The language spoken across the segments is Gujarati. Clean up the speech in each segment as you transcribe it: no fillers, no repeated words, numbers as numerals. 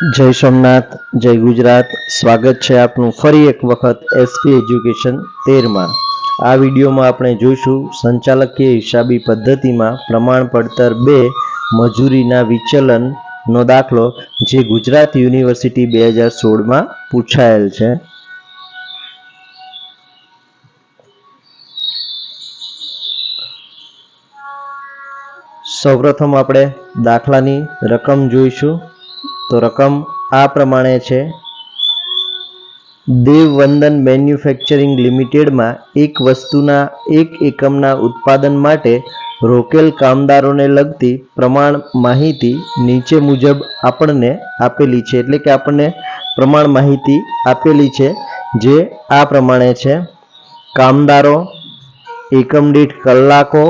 जय सोमनाथ, जय गुजरात। स्वागत है आपनु फरी एक वखत एसपी एज्युकेशन 13 आ विडियो में आपणे जोईशुं संचालकीय हिसाबी पद्धति में प्रमाणपत्र 2 मजूरीना विचलन नो दाखलो जे गुजरात यूनिवर्सिटी 2016 में पूछायेल छे। सौप्रथम आपणे दाखलानी रकम जोईशुं। तो रकम आ प्रमाणे छे। देववंदन मैन्युफेक्चरिंग लिमिटेड में एक वस्तुना एक एकमना उत्पादन माटे रोकेल कामदारोने लगती प्रमाण माहिती नीचे मुजब आपणे आपेली छे। एटले के आपणे प्रमाण माहिती आपेली छे जे आ प्रमाणे छे। कामदारो, एकम दीठ कलाको,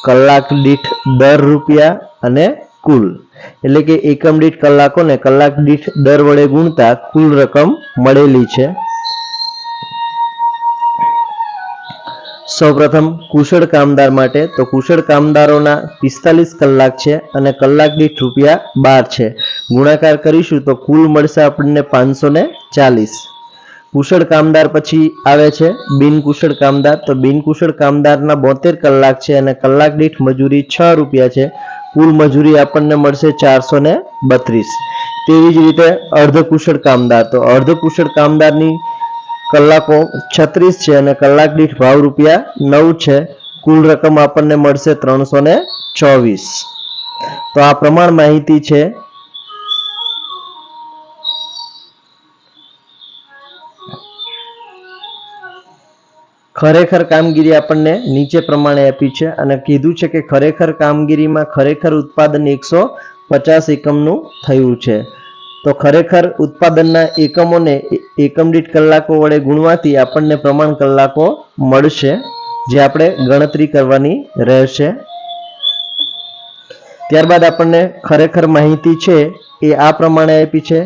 कलाक दीठ दर रुपया अने कुल एटले के एकम दीठ कलाको ने कलाक दीठ दर वडे गुणता कुल रकम मळेली छे। सौप्रथम कुशल कामदार माटे तो कुशल कामदारोना 45 कलाक छे अने कलाक दीठ रुपया 12 छे। गुणाकार करीशुं तो कुल मळशे आपणे 540। कुशल कामदार पछी आवे छे बिन कुशल कामदार। तो बिन कुशल कामदारना 72 कलाक छे अने कलाक दीठ मजूरी 6 रुपया छे। कुल मजूरी आपने मळशे 432। तेवी ज रीते अर्धकुशल कामदार तो अर्धकुशल कामदारनी कलाको 36 छे अने कलाक दीठ भाव रुपया 9 छे। कुल रकम आपने मळशे 324। तो आ प्रमाण माहिती छे। खरेखर कामगीरी आपने नीचे प्रमाणे आपी छे अने कीधुं छे के खरेखर कामगीरी में खरेखर उत्पादन 150 एकमनुं थयुं छे। तो खरेखर उत्पादनना एकमोने एकम दीठ कलाको वडे गुणवाथी आपने प्रमाण कलाको मळशे जे आपणे गणतरी करवानी रहेशे। त्यारबाद आपने खरेखर माहिती छे ए आ प्रमाणे आपी छे।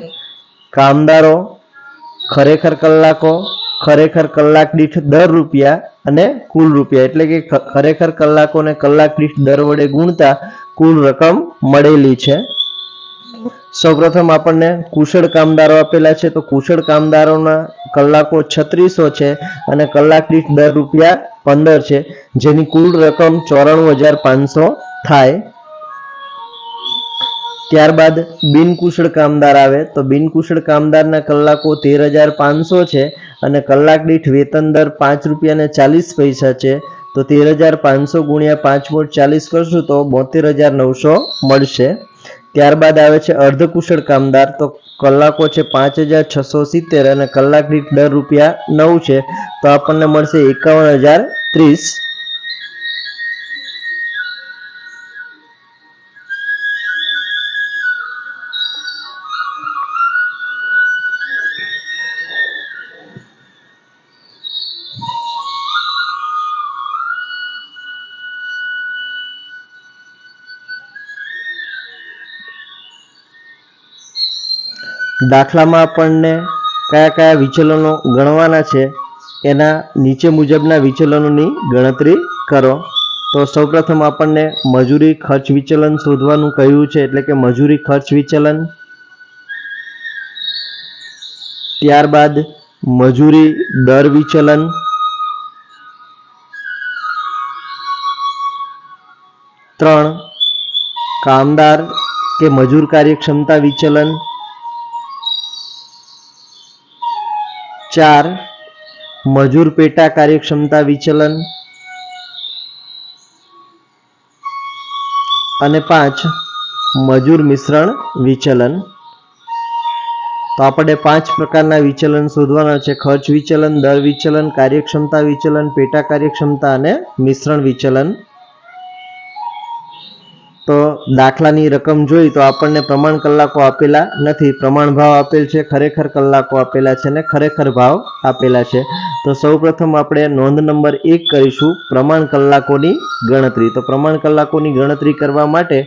कामदारो, खरेखर कलाको, खरेखर कलाक दीठ दर रुपया अने कुल रुपया एटले के खरेखर कलाको ने कलाक दीठ दर वडे गुणता कुल रकम मळेली छे। सौप्रथम आपने कुशल कामदारो आपेला छे। तो कुशल कामदारोना कलाको 3600 छे अने कलाक दीठ दर रुपया 15 छे जेनी कुल रकम 94500 थाय। त्यारबाद बिन कुशल कामदार आवे तो बिन कुशल कामदारना कलाको 13500 छे अने कलाक दीठ वेतन दर 5 रुपया ने 40 पैसा छे। तो 13500 गुणिया 540 करशुं तो 72900 मळशे। त्यारबाद आवे छे अर्धकुशल कामदार तो कलाको छे 5670 अने कलाक दीठ दर रुपया 9 छे। तो आपने मळशे 51030। दाखला में आपने कया कया विचलनों गणवाना छे एना नीचे मुजबना विचलनोनी गणतरी करो। तो सौप्रथम आपने मजूरी खर्च विचलन शोधवानुं कह्युं छे एटले के मजूरी खर्च विचलन। त्यारबाद मजूरी दर विचलन। त्रण कामदार के मजूर कार्यक्षमता विचलन। 4 मजूर पेटा कार्यक्षमता विचलन अने 5 मजूर मिश्रण विचलन। तो आपणे 5 प्रकारना विचलन शोधवाना छे। खर्च विचलन, दर विचलन, कार्यक्षमता विचलन, पेटा कार्यक्षमता अने मिश्रण विचलन। तो दाखलानी रकम जोई तो आपने प्रमाण कलाको आपेला नथी, प्रमाण भाव आपेल छे, खरेखर कलाको आपेला छे ने खरेखर भाव आपेला छे। तो सौप्रथम आपणे नोंध नंबर 1 करीशुं प्रमाण कलाकोनी गणतरी। तो प्रमाण कलाकोनी गणतरी करवा माटे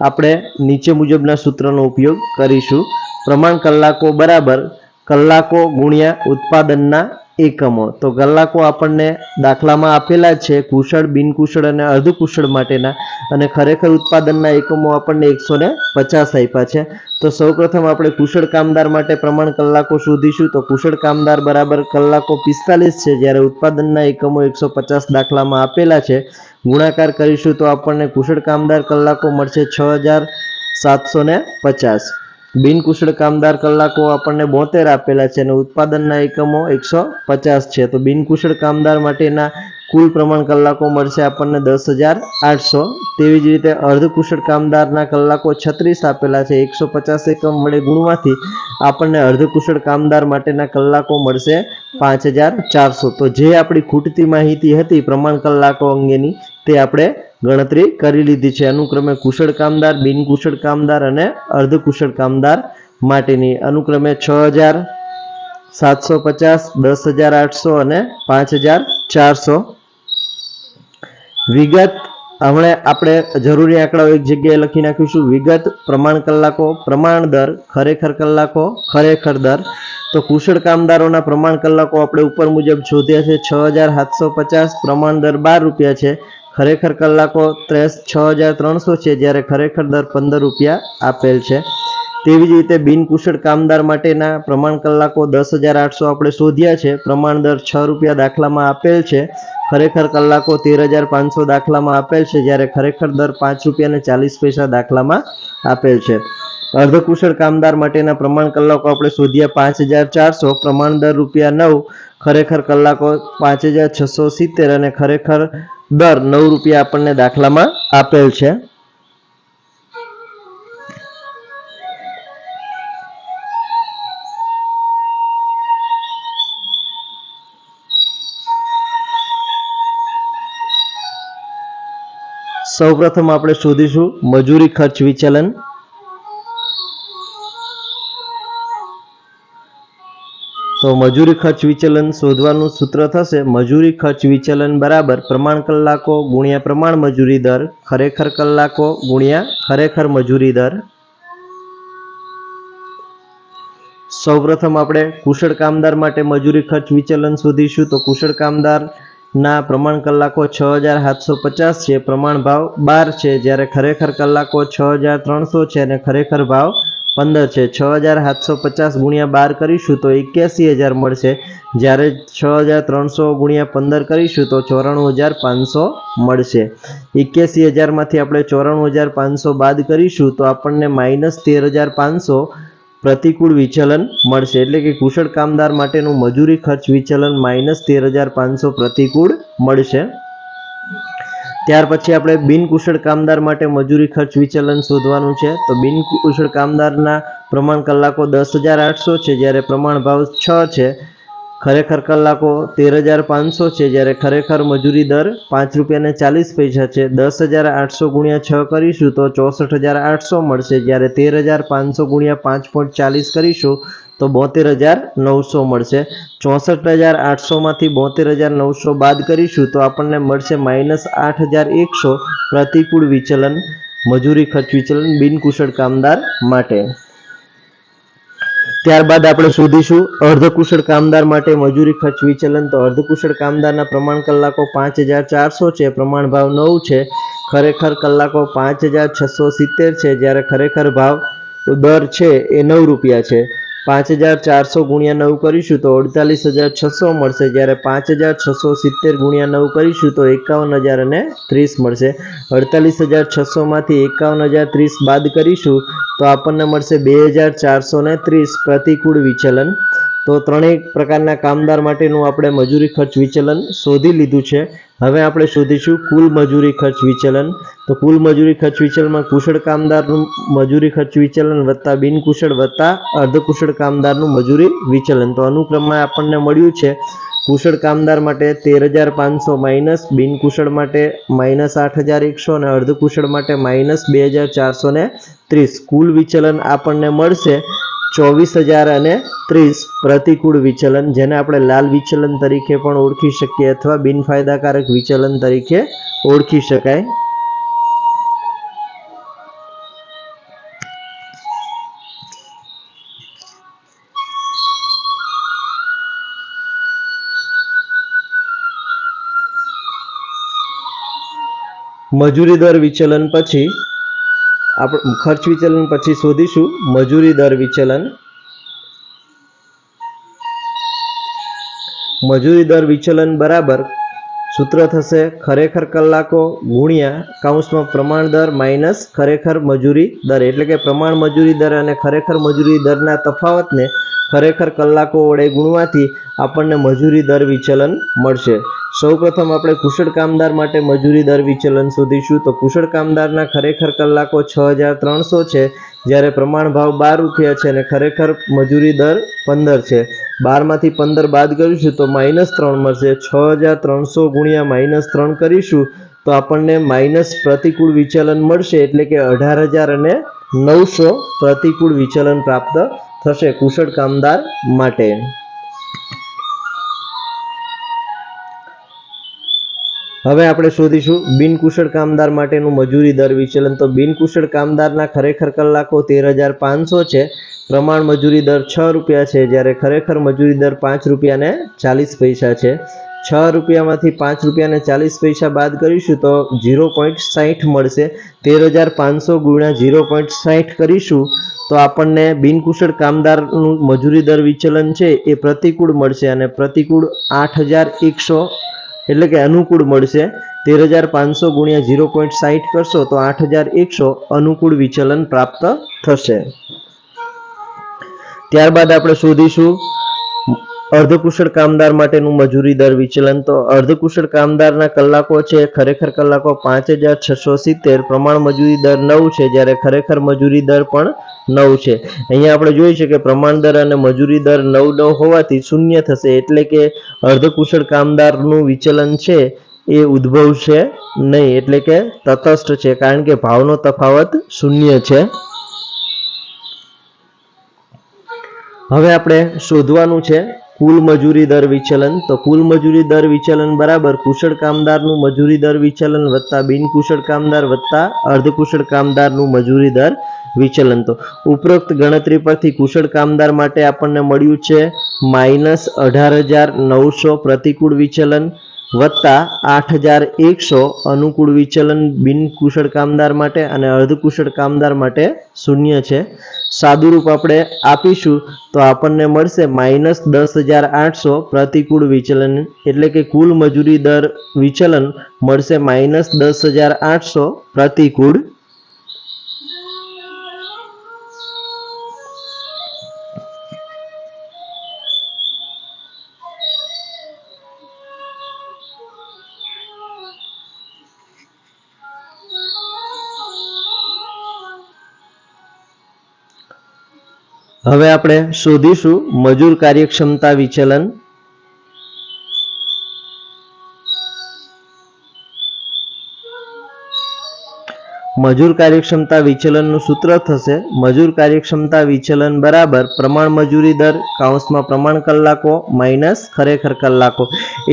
आपणे नीचे मुजबना सूत्रनो उपयोग करीशुं। प्रमाण कलाको बराबर કલાકો ગુણ્યા ઉત્પાદનના એકમો. તો કલાકો આપણને દાખલામાં આપેલા છે કુશળ, બિનકુશળ અને અર્ધકુશળ માટેના, અને ખરેખર ઉત્પાદનના એકમો આપણને 150 આપ્યા છે. તો સૌપ્રથમ આપણે કુશળ કામદાર માટે પ્રમાણ કલાકો શોધીશું. તો કુશળ કામદાર બરાબર કલાકો 45 છે, જ્યારે ઉત્પાદનના એકમો 150 દાખલામાં આપેલા છે. ગુણાકાર કરીશું તો આપણને કુશળ કામદાર કલાકો મળશે 6750. બિનકુશળ કામદાર કલાકો આપણને 72 આપેલા છે અને ઉત્પાદનના એકમો 150 છે. તો બિનકુશળ કામદાર માટેના કુલ પ્રમાણ કલાકો મળશે આપણને 10,800. તેવી જ રીતે અર્ધકુશળ કામદારના કલાકો 36 આપેલા છે. 150 એકમ વડે ગુણવાથી આપણને અર્ધકુશળ કામદાર માટેના કલાકો મળશે 5,400. તો જે આપણી ખૂટતી માહિતી હતી પ્રમાણ કલાકો અંગેની તે આપણે ગણતરી કરી લીધી છે, અનુક્રમે કુશળ કામદાર, બિનકુશળ કામદાર અને અર્ધકુશળ કામદાર માટેની. અનુક્રમે 6,750, 10,800 અને 5,400. વિગત હમણે આપણે જરૂરી આંકડાઓ એક જગ્યાએ લખી નાખીશું. વિગત પ્રમાણ કલાકો, પ્રમાણ દર, ખરેખર કલાકો, ખરેખર દર. તો કુશળ કામદારોના પ્રમાણ કલાકો આપણે ઉપર મુજબ શોધ્યા છે. 6,750, પ્રમાણ દર 12 રૂપિયા છે. ખરેખર કલાકો 6,300 છે, જ્યારે ખરેખર દર 15 રૂપિયા આપેલ છે. તેવી જ રીતે બિનકુશળ કામદાર માટેના પ્રમાણ કલાકો 10,800 આપણે શોધ્યા છે. પ્રમાણ દર 6 રૂપિયા દાખલામાં આપેલ છે. ખરેખર કલાકો 13,500 દાખલામાં આપેલ છે, જ્યારે ખરેખર દર 5 રૂપિયા અને 40 પૈસા દાખલામાં આપેલ છે. અર્ધકુશળ કામદાર માટેના પ્રમાણ કલાકો આપણે શોધ્યા 5,400, પ્રમાણ દર ₹9, ખરેખર કલાકો 5,670 અને ખરેખર દર 9 રૂપિયા આપણને દાખલામાં આપેલ છે. સૌપ્રથમ આપણે શોધીશું મજૂરી ખર્ચ વિચલન. તો મજૂરી ખર્ચ વિચલન શોધવાનું સૂત્ર થશે મજૂરી ખર્ચ વિચલન બરાબર પ્રમાણ કલાકો ગુણ્યા પ્રમાણ મજૂરી દર, ખરેખર કલાકો ગુણ્યા ખરેખર મજૂરી દર. સૌપ્રથમ આપણે કુશળ કામદાર માટે મજૂરી ખર્ચ વિચલન શોધીશું. તો કુશળ કામદાર ના પ્રમાણ કલાકો 6,750 છે, પ્રમાણ ભાવ 12 છે, જ્યારે ખરેખર કલાકો 6,300 છે અને ખરેખર ભાવ 15 છે. 6,750 ગુણ્યા 12 કરીશું તો 81,000 મળશે, જ્યારે 6,300 ગુણ્યા 15 કરીશું તો 94,500 મળશે. 81,000 માંથી આપણે 94,500 બાદ કરીશું તો આપણને -13,500 પ્રતિકૂળ વિચલન મળશે. એટલે કે કુશળ કામદાર માટેનું મજૂરી ખર્ચ વિચલન -13,500 પ્રતિકૂળ મળશે. ત્યાર પછી આપણે બિનકુશળ કામદાર માટે મજૂરી ખર્ચ વિચલન શોધવાનું છે. તો બિનકુશળ કામદારના પ્રમાણ કલાકો 10,800 છે, જ્યારે પ્રમાણ ભાવ 6 છે. ખરેખર કલાકો 13,500 છે, જ્યારે ખરેખર મજૂરી દર 5 રૂપિયા અને 40 પૈસા છે. 10,800 ગુણ્યા 6 કરીશું તો 64,800 મળશે, જ્યારે 13,500 ગુણ્યા 5.40 કરીશું તો 72,900 મળશે. 64,800 માંથી 72,900 બાદ કરીશું તો આપણને મળશે -8,100 પ્રતિકૂળ વિચલન, મજૂરી ખર્ચ વિચલન બિનકુશળ કામદાર માટે. ત્યારબાદ આપણે શોધીશું અર્ધકુશળ કામદાર માટે મજૂરી ખર્ચ વિચલન. તો અર્ધકુશળ કામદારના પ્રમાણ કલાકો 5,400 છે, પ્રમાણ ભાવ 9 છે. ખરેખર કલાકો 5,670 છે, જ્યારે ખરેખર ભાવ દર છે એ 9 રૂપિયા છે. 5,400 ગુણ્યા 9 કરીશું તો 48,600 મળશે, જ્યારે 5,670 ગુણ્યા 9 કરીશું તો 51,030 મળશે. 48,600 માંથી 51,030 બાદ કરીશું તો આપણને મળશે 2,430 પ્રતિકૂળ વિચલન. તો ત્રણેય પ્રકારના કામદાર માટેનું આપણે મજૂરી ખર્ચ વિચલન શોધી લીધું છે. હવે આપણે શોધીશું કુલ મજૂરી ખર્ચ વિચલન. તો કુલ મજૂરી ખર્ચ વિચલનમાં કુશળ કામદારનું મજૂરી ખર્ચ વિચલન વત્તા બિનકુશળ વત્તા અર્ધકુશળ કામદારનું મજૂરી વિચલન. તો અનુક્રમમાં આપણને મળ્યું છે કુશળ કામદાર માટે 13,500 માઇનસ, બિનકુશળ માટે -8,100 અને અર્ધકુશળ માટે -2,430. કુલ વિચલન આપણને મળશે 24,030 પ્રતિકૂળ વિચલન, જેને આપણે લાલ વિચલન તરીકે પણ ઓળખી શકીએ અથવા બિનફાયદાકારક વિચલન તરીકે ઓળખી શકાય. મજૂરી દર વિચલન પછી આપણે ખર્ચ વિચલન પછી શોધીશું મજૂરી દર વિચલન. મજૂરી દર વિચલન બરાબર સૂત્ર થશે ખરેખર કલાકો ગુણ્યા કૌંસમાં પ્રમાણ દર માઇનસ ખરેખર મજૂરી દર, એટલે કે પ્રમાણ મજૂરી દર અને ખરેખર મજૂરી દરના તફાવતને ખરેખર કલાકો વડે ગુણવાથી આપણને મજૂરી દર વિચલન મળશે. સૌપ્રથમ આપણે કુશળ કામદાર માટે મજૂરી દર વિચલન શોધીશું. તો કુશળ કામદારના ખરેખર કલાકો 6300 છે, જ્યારે પ્રમાણ ભાવ 12 રૂપિયા છે અને ખરેખર મજૂરી દર 15 છે. 12 માંથી 15 બાદ કરીશું તો -3 મળશે. 6300 ગુણ્યા -3 કરીશું તો આપણને માઇનસ પ્રતિકૂળ વિચલન મળશે, એટલે કે 18900 પ્રતિકૂળ વિચલન પ્રાપ્ત થશે કુશળ કામદાર માટે. હવે આપણે શોધીશું બિનકુશળ કામદાર માટેનું મજૂરી દર વિચલન. તો બિનકુશળ કામદારના ખરેખર કલાકો 13500 છે, પ્રમાણ મજૂરી દર 6 રૂપિયા છે, જ્યારે ખરેખર મજૂરી દર 5 રૂપિયા ને 40 પૈસા છે. 6 રૂપિયામાંથી 5 રૂપિયા ને 40 પૈસા બાદ કરીશું તો 0.60 મળશે. 13500 ગુણ્યા 0.60 કરીશું તો આપણને બિનકુશળ કામદારનું મજૂરી દર વિચલન છે એ પ્રતિકૂળ મળશે, અને પ્રતિકૂળ 8100 એટલે કે અનુકૂળ મળશે. 13500 ગુણ્યા 0.60 કરશો તો 8100 અનુકૂળ વિચલન પ્રાપ્ત થશે. ત્યારબાદ આપણે શોધીશું અર્ધકુશળ કામદાર માટેનું મજૂરી દર વિચલન. તો અર્ધકુશળ કામદારના કલાકો છે ખરેખર કલાકો 5670, પ્રમાણ મજૂરી દર 9 છે, જ્યારે ખરેખર મજૂરી દર પણ 9 છે. અહીંયા આપણે જોઈ છે કે પ્રમાણ દર અને મજૂરી દર 9 હોવાથી શૂન્ય થશે, એટલે કે અર્ધકુશળ કામદારનું વિચલન છે એ ઉદ્ભવશે નહીં, એટલે કે તટસ્થ છે, કારણ કે ભાવનો તફાવત શૂન્ય છે. હવે આપણે શોધવાનું છે કુલ મજૂરી દર વિચલન. તો કુલ મજૂરી દર વિચલન બરાબર કુશળ કામદારનું મજૂરી દર વિચલન વત્તા બિનકુશળ કામદાર વત્તા અર્ધકુશળ કામદારનું મજૂરી દર વિચલન. તો ઉપરોક્ત ગણતરી પરથી કુશળ કામદાર માટે આપણને મળ્યું છે -18900 પ્રતિકૂળ વિચલન વત્તા 8100 અનુકૂળ વિચલન બિનકુશળ કામદાર માટે, અને અર્ધકુશળ કામદાર માટે શૂન્ય છે. સાદું રૂપ આપણે આપીશું તો આપણને મળશે -10800 પ્રતિકૂળ વિચલન, એટલે કે કુલ મજૂરી દર વિચલન મળશે -10800 પ્રતિકૂળ. હવે આપણે શોધીશું મજૂર કાર્યક્ષમતા વિચલન. મજૂર કાર્યક્ષમતા વિચલનનું સૂત્ર થશે મજૂર કાર્યક્ષમતા વિચલન બરાબર પ્રમાણ મજૂરી દર કૌંસમાં પ્રમાણ કલાકો માઇનસ ખરેખર કલાકો,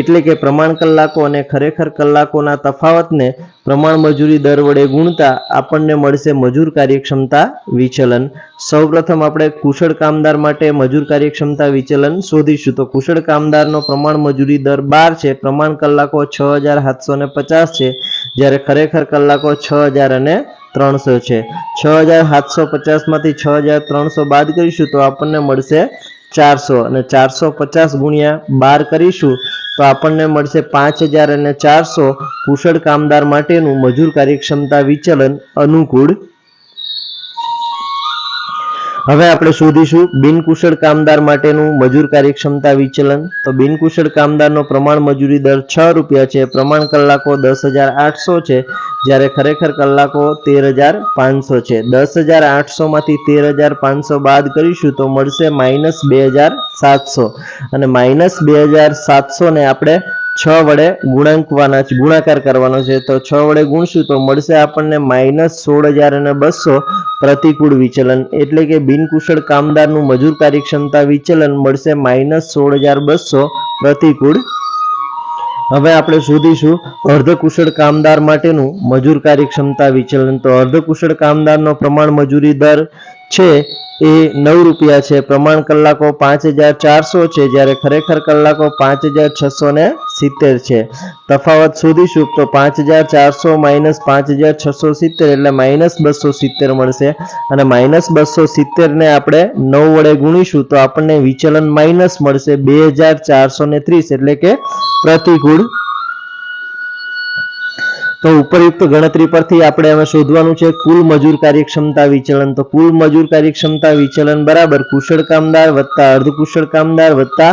એટલે કે પ્રમાણ કલાકો અને ખરેખર કલાકોના તફાવતને પ્રમાણ મજૂરી દર વડે ગુણતા આપણને મળશે મજૂર કાર્યક્ષમતા વિચલન. સૌપ્રથમ આપણે કુશળ કામદાર માટે મજૂર કાર્યક્ષમતા વિચલન શોધીશું. તો કુશળ કામદારનો પ્રમાણ મજૂરી દર 12 છે, પ્રમાણ કલાકો 6750 છે, જ્યારે ખરેખર કલાકો 6300 છે. 6750 માંથી 6300 બાદ કરીશું તો આપણને મળશે 400, અને 450 ગુણ્યા 12 કરીશું તો આપણને મળશે 5400 કુશળ કામદાર માટેનું મજૂર કાર્યક્ષમતા વિચલન અનુકૂળ. હવે આપણે શોધીશું બિનકુશળ કામદાર માટેનું મજૂર કાર્યક્ષમતા વિચલન. તો બિનકુશળ કામદારનો પ્રમાણ મજૂરી દર 6 રૂપિયા છે, પ્રમાણ કલાકો 10800 છે, જ્યારે ખરેખર કલાકો 13500 છે. 10800 માંથી 13500 બાદ કરીશું તો મળશે -2700, અને -2700 ને આપણે 6 વડે ગુણાકાર કરવાનો છે. તો 6 વડે ગુણશું તો મળશે આપણને -16200 પ્રતિકૂળ વિચલન, એટલે કે બિનકુશળ કામદારનું મજૂર કાર્યક્ષમતા વિચલન મળશે -16200 પ્રતિકૂળ. હવે આપણે શોધીશું અર્ધકુશળ કામદાર માટેનું મજૂર કાર્યક્ષમતા વિચલન. તો અર્ધકુશળ કામદારનો પ્રમાણ મજૂરી દર છે એ 9 રૂપિયા છે, પ્રમાણ કલાકો 5400 છે, જ્યારે ખરેખર કલાકો 5670 છે. તફાવત શોધીશું તો 5400 માઇનસ 5670 એટલે -270 મળશે, અને -270 ને આપણે 9 વડે ગુણીશું તો આપણને વિચલન માઇનસ મળશે 2430 એટલે કે પ્રતિકૂળ. તો ઉપરયુક્ત ગણતરી પરથી આપણે હવે શોધવાનું છે કુલ મજૂર કાર્યક્ષમતા વિચલન. તો કુલ મજૂર કાર્યક્ષમતા વિચલન બરાબર કુશળ કામદાર વત્તા અર્ધકુશળ કામદાર વત્તા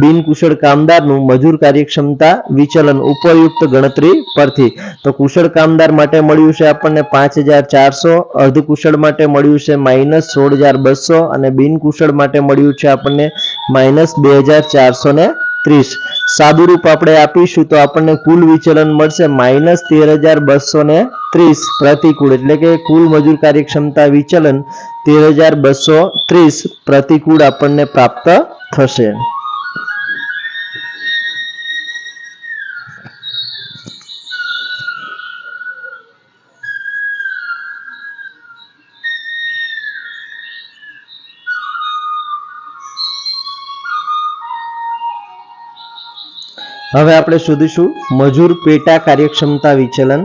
બિનકુશળ કામદારનું મજૂર કાર્યક્ષમતા વિચલન ઉપરયુક્ત ગણતરી પરથી. તો કુશળ કામદાર માટે મળ્યું છે આપણને 5400, અર્ધકુશળ માટે મળ્યું છે -16200 અને બિનકુશળ માટે મળ્યું છે આપણને -2430. સાદું રૂપ આપણે આપીશું તો આપણને કુલ વિચલન મળશે -13230 પ્રતિકૂળ, એટલે કે કુલ મજૂર કાર્યક્ષમતા વિચલન 13230 પ્રતિકૂળ આપણને પ્રાપ્ત થશે. હવે આપણે શોધીશું મજૂર પેટા કાર્યક્ષમતા વિચલન.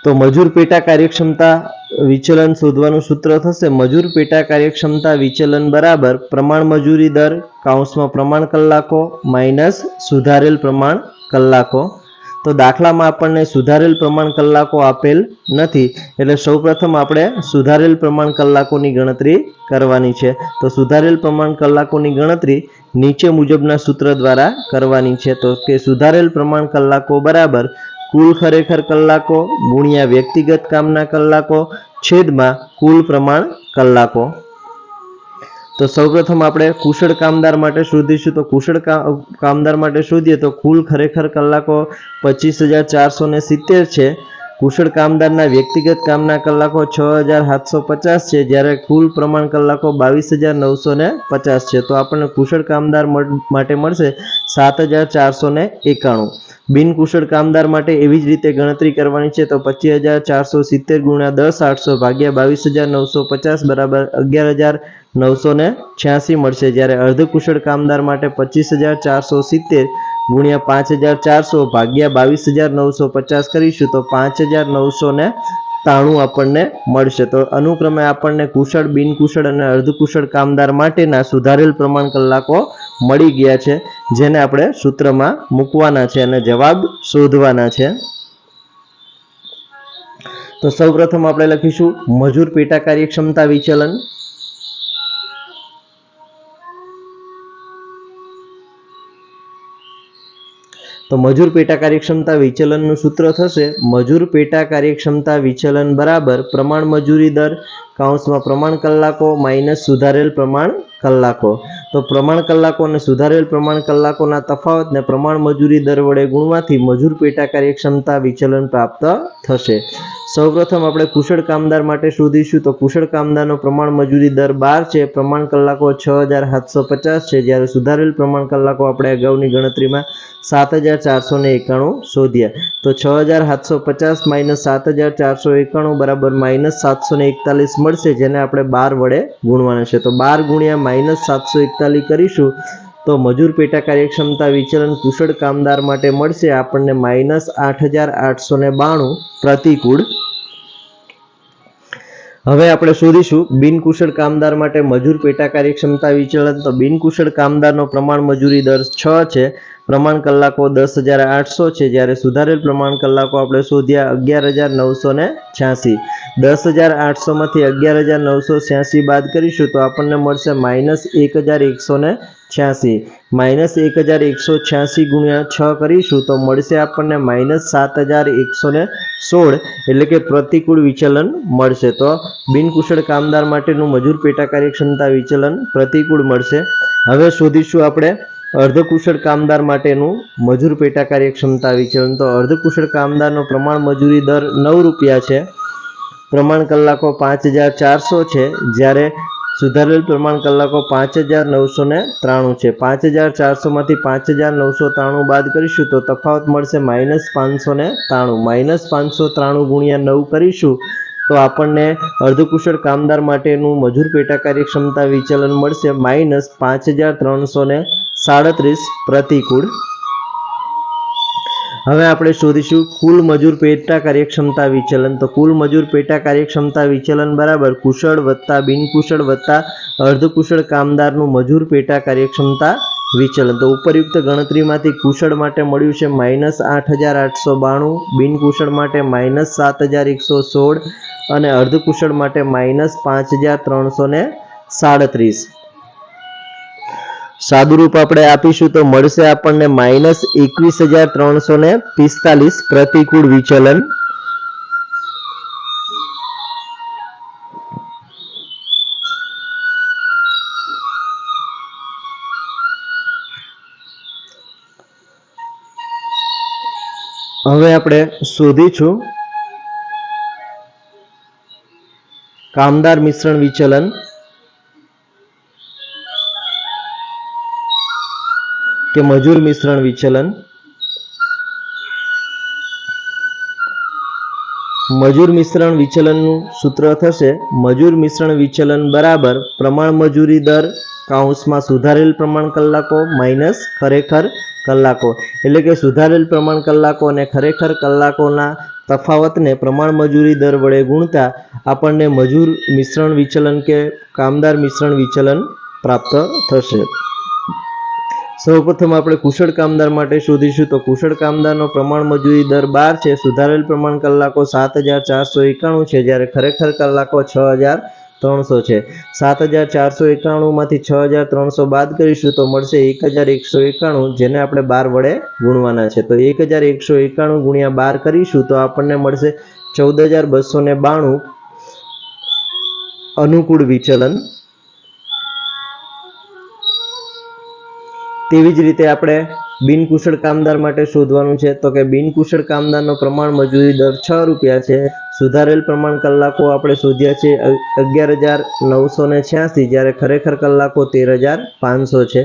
તો મજૂર પેટા કાર્યક્ષમતા વિચલન શોધવાનું સૂત્ર થશે મજૂર પેટા કાર્યક્ષમતા વિચલન બરાબર પ્રમાણ મજૂરી દર કૌંસમાં પ્રમાણ કલાકો માઇનસ સુધારેલ પ્રમાણ કલાકો. તો દાખલામાં આપણને સુધારેલ પ્રમાણ કલાકો આપેલ નથી, એટલે સૌપ્રથમ આપણે સુધારેલ પ્રમાણ કલાકોની ગણતરી કરવાની છે. તો સુધારેલ પ્રમાણ કલાકોની ગણતરી નીચે મુજબના સૂત્ર દ્વારા કરવાની છે. તો કે સુધારેલ પ્રમાણ કલાકો બરાબર કુલ ખરેખર કલાકો ગુણ્યા વ્યક્તિગત કામના કલાકો છેદમાં કુલ પ્રમાણ કલાકો. તો સૌપ્રથમ આપણે કુશળ કામદાર માટે શોધીશું. તો કુશળ કામદાર માટે શોધીએ તો કુલ ખરેખર કલાકો 25470 છે. કુશળ કામદારના વ્યક્તિગત કામના કલાકો 6750 છે, જ્યારે કુલ પ્રમાણ કલાકો 22950 છે. તો આપણને કુશળ કામદાર માટે મળશે 7491. બિનકુશળ કામદાર માટે એવી જ રીતે ગણતરી કરવાની છે. તો 25470 ગુણ્યા 10800 ભાગ્યા 22950 બરાબર 11986 મળશે, જ્યારે અર્ધકુશળ કામદાર માટે 25470 ગુણ્યા 5400 ભાગ્યા 22950 કરીશું તો 5993 આપણને મળશે. તો અનુક્રમે આપણને કુશળ, બિનકુશળ અને અર્ધકુશળ કામદાર માટેના સુધારેલ પ્રમાણ કલાકો મળી ગયા છે, જેને આપણે સૂત્રમાં મૂકવાના છે અને જવાબ શોધવાના છે. તો સૌપ્રથમ આપણે લખીશું મજૂર પેટા કાર્યક્ષમતા વિચલન. તો મજૂર પેટા કાર્યક્ષમતા વિચલનનું સૂત્ર થશે મજૂર પેટા કાર્યક્ષમતા વિચલન બરાબર પ્રમાણ મજૂરી દર કૌંસમાં પ્રમાણ કલાકો માઇનસ સુધારેલ પ્રમાણ કલાકો. તો પ્રમાણ કલાકો અને સુધારેલ પ્રમાણ કલાકોના તફાવતને પ્રમાણ મજૂરી દર વડે ગુણવાથી મજૂર પેટા કાર્યક્ષમતા વિચલન પ્રાપ્ત થશે. સૌપ્રથમ આપણે કુશળ કામદાર માટે શોધીશું. તો કુશળ કામદારનો પ્રમાણ મજૂરી દર 12 છે, પ્રમાણ કલાકો 6750 છે, જ્યારે સુધારેલ પ્રમાણ કલાકો આપણે અગાઉની ગણતરીમાં 7491 શોધ્યા. તો 6750 માઇનસ 7491 બરાબર -741 મળશે, જેને આપણે 12 વડે ગુણવાના છે. તો 12 ગુણ્યા -741 કરીશું તો મજૂર પેટા કાર્યક્ષમતા વિચલન કુશળ કામદાર માટે મળશે આપણને -8892 પ્રતિકૂળ. હવે આપણે શોધીશું બિનકુશળ કામદાર માટે મજૂર પેટા કાર્યક્ષમતા વિચલન. તો બિનકુશળ કામદારનો પ્રમાણ મજૂરી દર 6 છે, પ્રમાણ કલાકો 10800 છે, જ્યારે સુધારેલ પ્રમાણ કલાકો આપણે શોધ્યા 11986. 10800 માંથી 11986 બાદ કરીશું તો આપણને મળશે -1186. -1186 ગુણ્યા 6 કરીશું તો મળશે આપણને -7116, એટલે કે પ્રતિકૂળ વિચલન મળશે. તો બિનકુશળ કામદાર માટેનું મજૂર પેટા કાર્યક્ષમતા વિચલન પ્રતિકૂળ મળશે. હવે શોધીશું આપણે અર્ધકુશળ કામદાર માટેનું મજૂર પેટા કાર્યક્ષમતા વિચલન. તો અર્ધકુશળ કામદારનો પ્રમાણ મજૂરી દર 9 રૂપિયા છે, પ્રમાણ કલાકો 5400 છે, જ્યારે સુધારેલ પ્રમાણ કલાકો 5993 છે. 5400 માંથી 5993 બાદ કરીશું તો તફાવત મળશે -593. -593 ગુણ્યા 9 કરીશું તો આપણને અર્ધકુશળ કામદાર માટેનું મજૂર પેટા કાર્યક્ષમતા વિચલન મળશે -5337 પ્રતિકૂળ. હવે આપણે શોધીશું કુલ મજૂર પેટા કાર્યક્ષમતા વિચલન. તો કુલ મજૂર પેટા કાર્યક્ષમતા વિચલન બરાબર કુશળ વત્તા બિનકુશળ વત્તા અર્ધકુશળ કામદારનું મજૂર પેટા કાર્યક્ષમતા વિચલન. તો ઉપરયુક્ત ગણતરીમાંથી કુશળ માટે મળ્યું છે -8892, બિનકુશળ માટે -7116 અને અર્ધકુશળ માટે -5337. સાદુરૂપ આપણે આપીશું તો મળશે આપણને -21345 પ્રતિકૂળ વિચલન. હવે આપણે શોધીશું કામદાર મિશ્રણ વિચલન. કે મજૂર મિશ્રણ વિચલન. મજૂર મિશ્રણ વિચલનનું સૂત્ર થશે મજૂર મિશ્રણ વિચલન બરાબર પ્રમાણ મજૂરી દર કૌંસમાં સુધારેલ પ્રમાણ કલાકો માઇનસ ખરેખર કલાકો. એટલે કે સુધારેલ પ્રમાણ કલાકો અને ખરેખર કલાકોના તફાવતને પ્રમાણ મજૂરી દર વડે ગુણતા આપણને મજૂર મિશ્રણ વિચલન કે કામદાર મિશ્રણ વિચલન પ્રાપ્ત થશે. સૌપ્રથમ આપણે કુશળ કામદાર માટે શોધીશું તો કુશળ કામદારનો પ્રમાણ મજૂરી દર 12 છે. સુધારેલ પ્રમાણ કલાકો 7491 છે જ્યારે ખરેખર કલાકો 6300 છે. 7491 માંથી 6300 બાદ કરીશું તો મળશે 1191, જેને આપણે 12 વડે ગુણવાના છે. તો 1191 ગુણ્યા 12 કરીશું તો આપણને મળશે 14292 અનુકૂળ વિચલન. તેવી જ રીતે આપણે બિનકુશળ કામદાર માટે શોધવાનું છે તો કે બિનકુશળ કામદારનો પ્રમાણ મજૂરી દર 6 રૂપિયા છે. સુધારેલ પ્રમાણ કલાકો આપણે શોધ્યા છે 11986 જ્યારે ખરેખર કલાકો 13500 છે.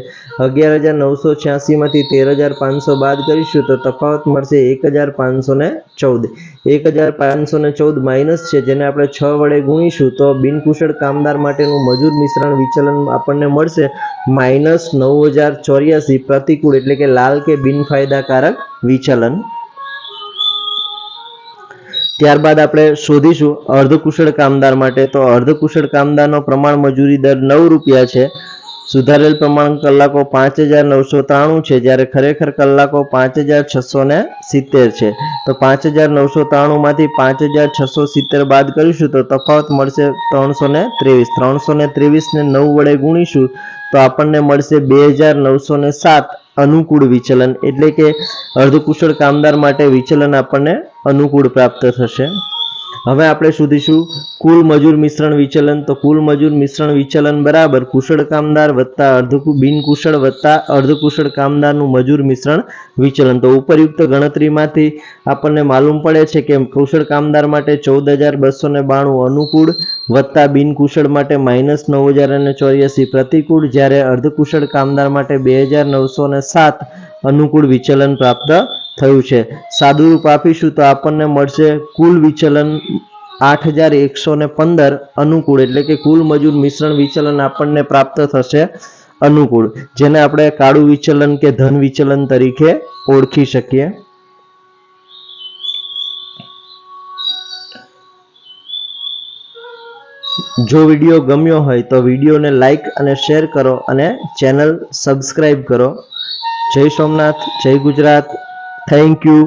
11986 માંથી 13500 બાદ કરીશું તો તફાવત મળશે 1514. 1514 માઇનસ છે જેને આપણે 6 વડે ગુણીશું તો બિનકુશળ કામદાર માટેનું મજૂર મિશ્રણ વિચલન આપણને મળશે -9084 પ્રતિકૂળ એટલે કે લાલ કે બિનફાયદાકારક વિચલન. ત્યારબાદ આપણે શોધીશું અર્ધકુશળ કામદાર માટે. તો અર્ધકુશળ કામદારનો પ્રમાણ મજૂરી દર 9 રૂપિયા છે. સુધારેલ પ્રમાણ કલાકો 5993 છે જ્યારે ખરેખર કલાકો 5670 છે. તો 5993 માંથી 5670 બાદ કરીશું તો તફાવત મળશે 323. 323 ને 9 વડે ગુણીશું તો આપણને મળશે 2907 અનુકૂળ વિચલન. એટલે કે અર્ધકુશળ કામદાર માટે વિચલન આપણને અનુકૂળ પ્રાપ્ત થશે. હવે આપણે શોધીશું કુલ મજૂર મિશ્રણ વિચલન. તો કુલ મજૂર મિશ્રણ વિચલન બરાબર કુશળ કામદાર વત્તા બિનકુશળ વત્તા અર્ધકુશળ કામદારનું મજૂર મિશ્રણ વિચલન. તો ઉપરયુક્ત ગણતરીમાંથી આપણને માલુમ પડે છે કે કુશળ કામદાર માટે 14292 અનુકૂળ વત્તા બિનકુશળ માટે -9084 પ્રતિકૂળ, જ્યારે અર્ધકુશળ કામદાર માટે 2907 અનુકૂળ વિચલન પ્રાપ્ત થયું છે. સાદુરૂપ આપીશું તો આપણને મળશે કુલ વિચલન 8115 અનુકૂળ. એટલે કે કુલ મજૂર મિશ્રણ વિચલન આપણને પ્રાપ્ત થશે અનુકૂળ, જેને આપણે કાળું વિચલન કે ધન વિચલન તરીકે ઓળખી શકીએ. જો વિડીયો ગમ્યો હોય તો વિડીયોને લાઈક અને શેર કરો અને ચેનલ સબસ્ક્રાઇબ કરો. જય સોમનાથ, જય ગુજરાત. Thank you.